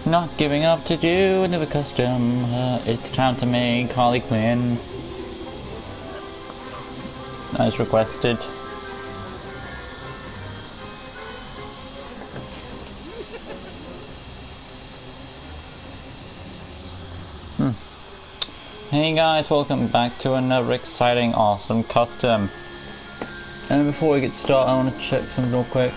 Not giving up to do another custom. It's time to make Harley Quinn. As requested. Hey guys, welcome back to another exciting, awesome custom. And before we get started, I want to check something real quick.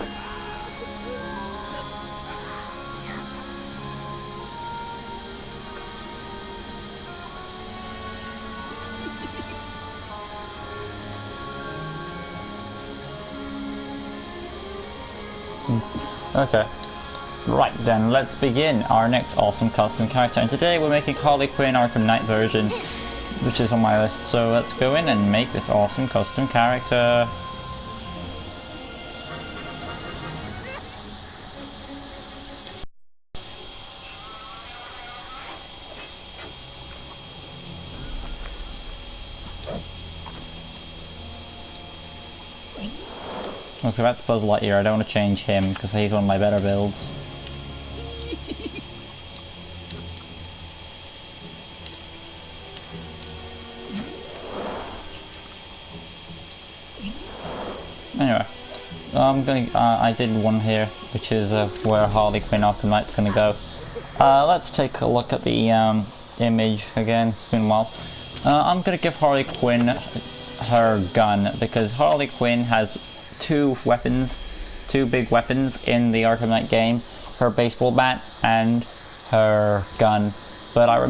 Okay. Right then, let's begin our next awesome custom character. And today we're making Harley Quinn Arkham Knight version, which is on my list. So let's go in and make this awesome custom character. Okay, that's Buzz Lightyear. I don't want to change him because he's one of my better builds. Anyway, I did one here, which is where Harley Quinn Arkham Knight's gonna go. Let's take a look at the image again. It's been a while. I'm gonna give Harley Quinn her gun because Harley Quinn has two big weapons in the Arkham Knight game: her baseball bat and her gun. But I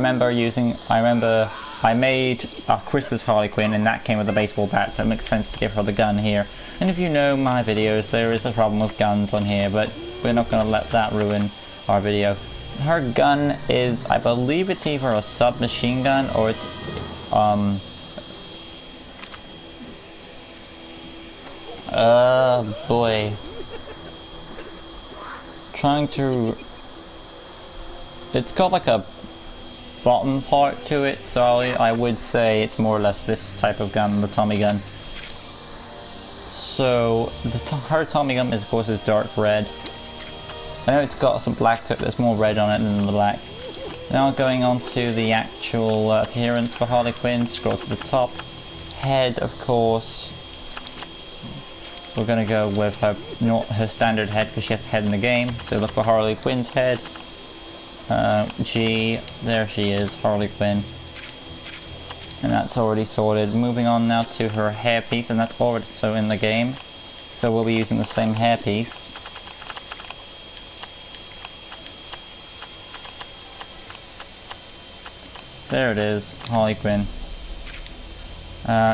made a Christmas Harley Quinn and that came with a baseball bat, so it makes sense to give her the gun here. And if you know my videos, there is a problem with guns on here, but we're not going to let that ruin our video. Her gun is, I believe it's either a submachine gun or it's boy. It's got like a bottom part to it, so I would say it's more or less this type of gun, the Tommy gun. So her Tommy gun, of course, is dark red. I know it's got some black to it, there's more red on it than the black. Now going on to the actual appearance for Harley Quinn, scroll to the top. Head, of course. We're gonna go with her standard head because she has a head in the game. So look for Harley Quinn's head. There she is, Harley Quinn. And that's already sorted. Moving on now to her hairpiece, and that's already so in the game. So we'll be using the same hairpiece. There it is, Harley Quinn.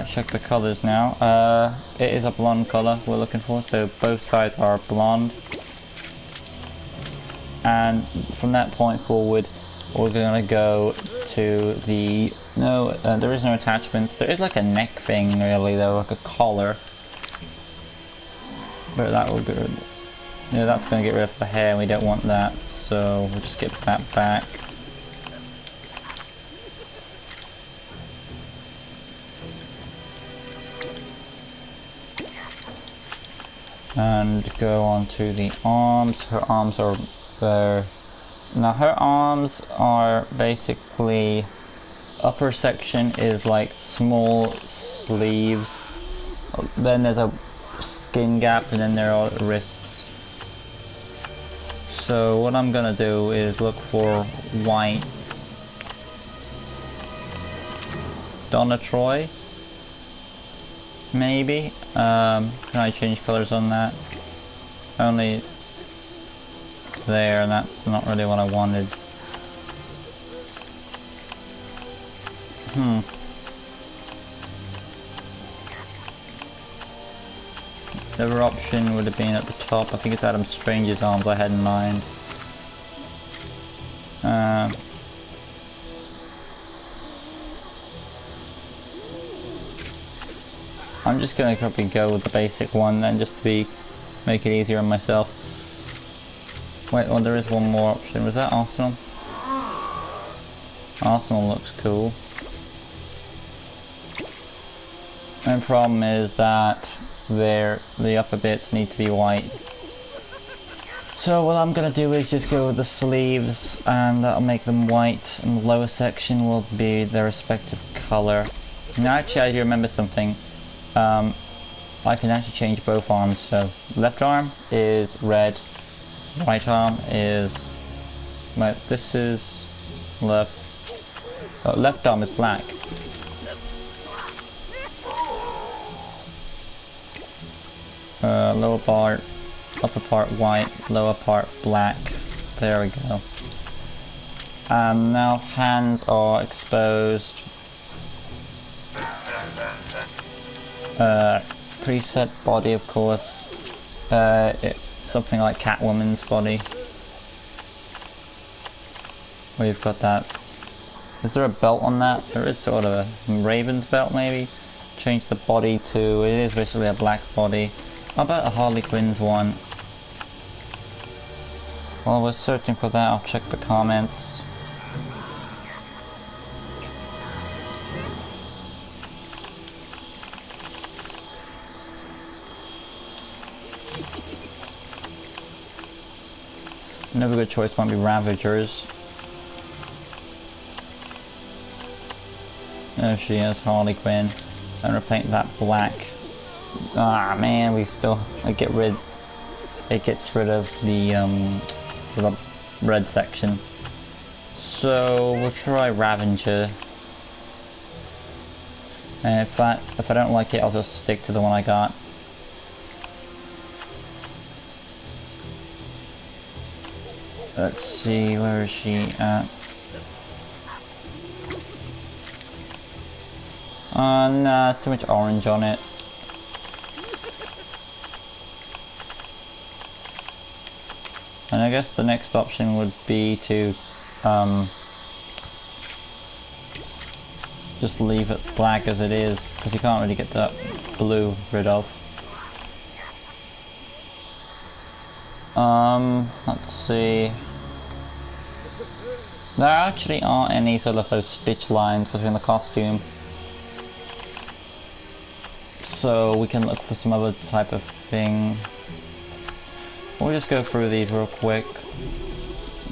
Check the colors now. It is a blonde color we're looking for, so both sides are blonde. And from that point forward, we're gonna go to the there is no attachments. There is like a neck thing, really, though, like a collar. But that will go. Yeah, that's gonna get rid of the hair, and we don't want that, so we'll just get that back. And go on to the arms. Her arms are there. Now her arms are basically, upper section is like small sleeves, then there's a skin gap, and then there are wrists. So what I'm gonna do is look for white. Donna Troy, maybe. Can I change colors on that? Only there, and that's not really what I wanted. The other option would have been at the top. I think it's Adam Strange's arms I had in mind. I'm just gonna probably go with the basic one then, just to make it easier on myself. Wait, well, there is one more option. Was that Arsenal? Arsenal looks cool. My problem is that the upper bits need to be white. So what I'm gonna do is just go with the sleeves, and that'll make them white, and the lower section will be their respective color. Now actually I do remember something. I can actually change both arms, so left arm is red, right arm is... Right, this is left... left arm is black. Lower part, upper part white, lower part black. There we go. And now hands are exposed. Preset body, of course. Something like Catwoman's body. We've got that. Is there a belt on that? There is sort of a Raven's belt, maybe. Change the body to... It is basically a black body. How about a Harley Quinn's one? While we're searching for that, I'll check the comments. Another good choice might be Ravagers. There she is, Harley Quinn. I'm gonna paint that black. Ah man, we still it gets rid of the red section. So we'll try Ravager. And if I don't like it, I'll just stick to the one I got. Let's see, where is she at? Nah, it's too much orange on it. And I guess the next option would be to just leave it black as it is, because you can't really get that blue rid of. Let's see. There actually aren't any sort of those stitch lines between the costume. So we can look for some other type of thing. We'll just go through these real quick.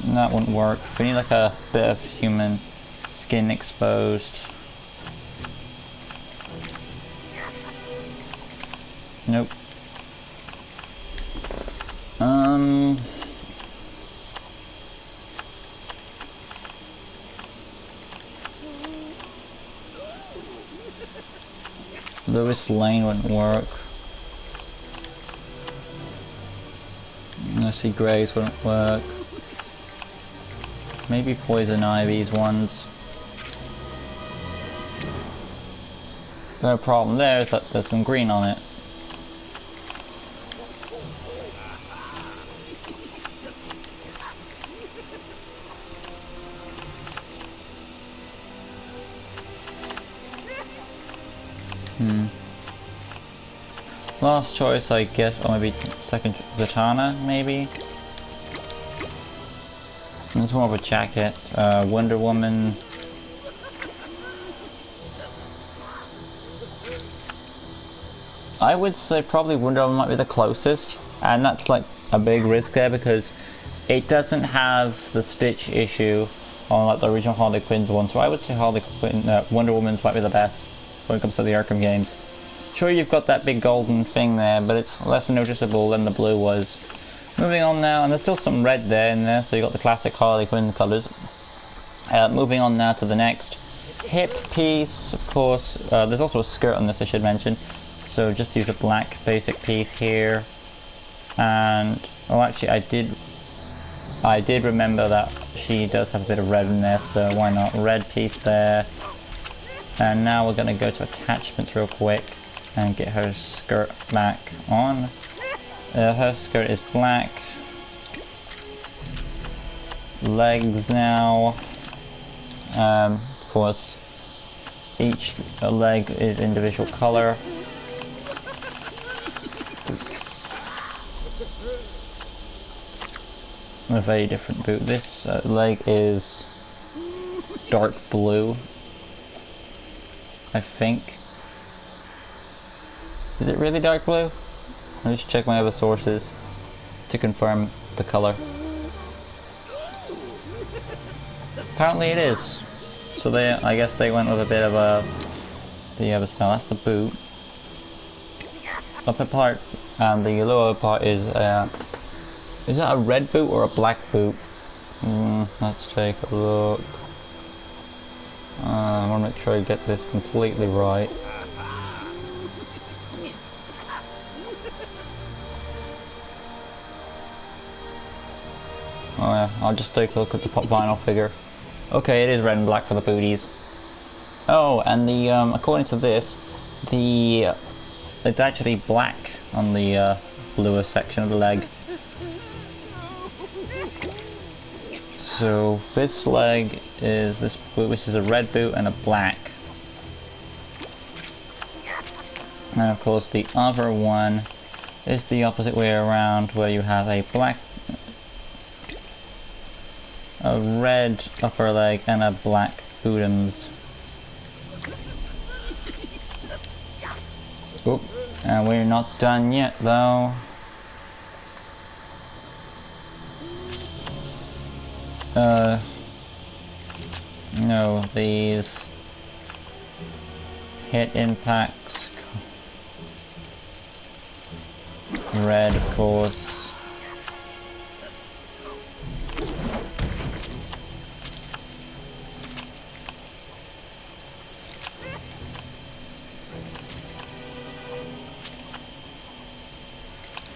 That wouldn't work. We need like a bit of human skin exposed. Nope. Lewis Lane wouldn't work. Mercy Graves wouldn't work. Maybe Poison Ivy's ones. The problem there is that there's some green on it. Last choice, I guess, or maybe second Zatanna, maybe? It's more of a jacket. Wonder Woman. I would say probably Wonder Woman might be the closest, and that's like a big risk there because it doesn't have the stitch issue on like the original Harley Quinn's one. So I would say Wonder Woman's might be the best when it comes to the Arkham games. Sure, you've got that big golden thing there, but it's less noticeable than the blue was. Moving on now, and there's still some red there in there, so you got the classic Harley Quinn colours. Moving on now to the next hip piece, of course. There's also a skirt on this, I should mention. So just use a black basic piece here. And, oh actually I did remember that she does have a bit of red in there, so why not? Red piece there. And now we're going to go to attachments real quick and get her skirt back on. Her skirt is black. Legs now. Of course, each leg is individual color. A very different boot. This leg is dark blue, I think. Is it really dark blue? Let me just check my other sources. to confirm the color. Apparently it is. So I guess they went with a bit of the other style. That's the boot. Upper part and the lower part is that a red boot or a black boot? Let's take a look. I want to make sure I get this completely right. Oh yeah, I'll just take a look at the pop vinyl figure. Okay, it is red and black for the booties. Oh, and the according to this, it's actually black on the bluer section of the leg. So this leg is this boot, which is a red boot and a black. And of course the other one is the opposite way around, where you have a red upper leg and a black bottoms. Oop, and we're not done yet though. No, these hit impacts. Red, of course.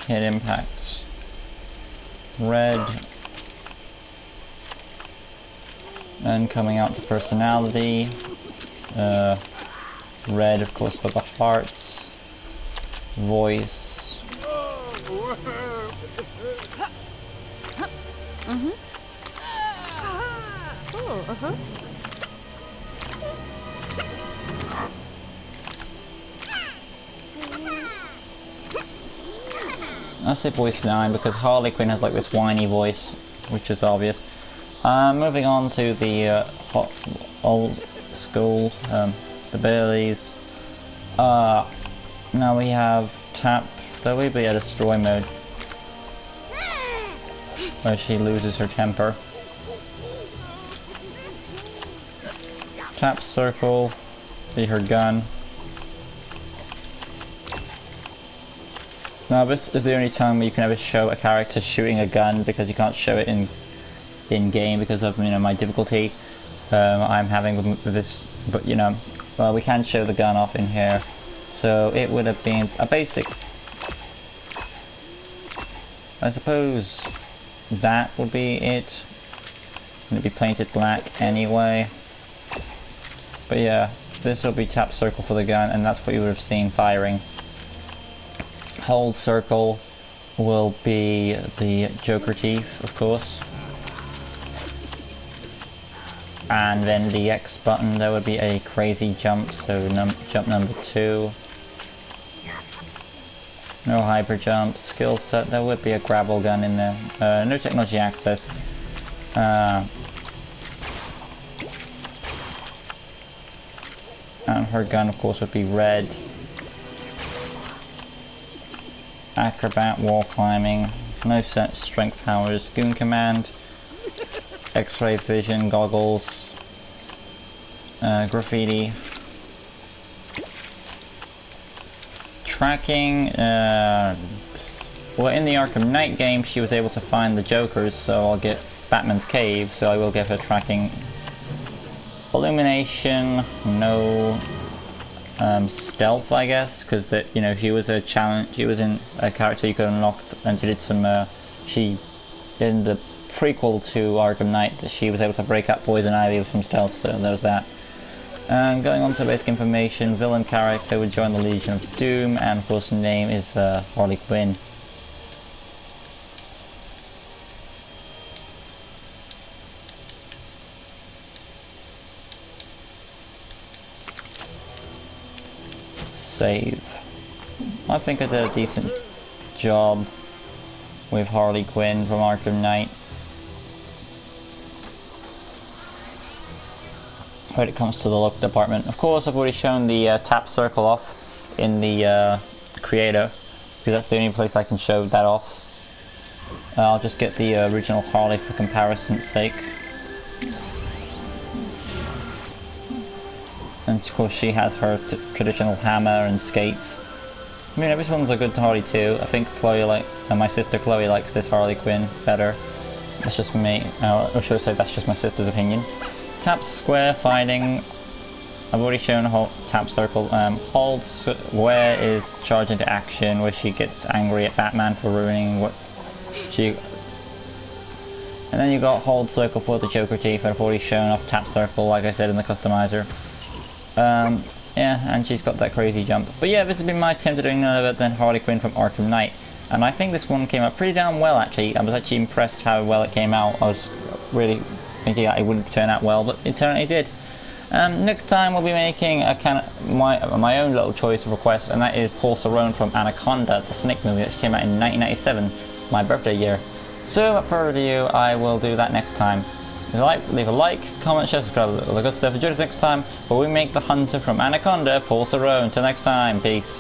Hit impacts. Red. And coming out the personality. Red, of course, for the hearts. Voice. I say voice 9 because Harley Quinn has like this whiny voice, which is obvious. Moving on to the old school abilities. Now we have tap. There will be a destroy mode where she loses her temper. Tap circle, be her gun. Now this is the only time where you can ever show a character shooting a gun, because you can't show it in game because of my difficulty I'm having with this. But we can show the gun off in here. So it would have been a basic. I suppose that would be it. It'd be painted black anyway. But yeah, this will be tap circle for the gun, and that's what you would have seen firing. Hold circle will be the Joker teeth, of course. And then the X button, there would be a crazy jump, so jump number 2. No hyper jump. Skill set, there would be a grapple gun in there. No technology access. And her gun, of course, would be red. Acrobat, wall climbing, no set strength powers, goon command, X-ray vision goggles, graffiti, tracking. Well, in the Arkham Knight game, she was able to find the Jokers, so I'll get Batman's cave, so I will give her tracking. Illumination, no. Stealth, I guess, because she was a challenge. She was in a character you could unlock, and she did some. She in the prequel to Arkham Knight, that she was able to break up Poison Ivy with some stealth. So there was that. Going on to basic information, villain character would join the Legion of Doom, and of course the name is Harley Quinn. Save. I think I did a decent job with Harley Quinn from Arkham Knight. When it comes to the look department, of course I've already shown the tap circle off in the creator, because that's the only place I can show that off. I'll just get the original Harley for comparison's sake. And of course she has her traditional hammer and skates. I mean, this one's a good Harley too. I think my sister Chloe likes this Harley Quinn better. That's just me, or should I say that's just my sister's opinion. Tap square fighting. I've already shown tap circle. Hold square is charge into action, where she gets angry at Batman for ruining what she... And then you got hold circle for the Joker teeth. I've already shown off tap circle, like I said in the customizer. Yeah, and she's got that crazy jump. But yeah, this has been my attempt at doing none other than Harley Quinn from Arkham Knight. And I think this one came out pretty damn well, actually. I was actually impressed how well it came out. I was really thinking that it wouldn't turn out well, but it totally did. Next time we'll be making a my own little choice of request, and that is Paul Cerrone from Anaconda, the Snake movie that came out in 1997, my birthday year. So, without further ado, I will do that next time. Leave a like, comment, share, subscribe, all the good stuff. Join us next time where we make the Hunter from Anaconda, Paul Cerrone. Till next time, peace.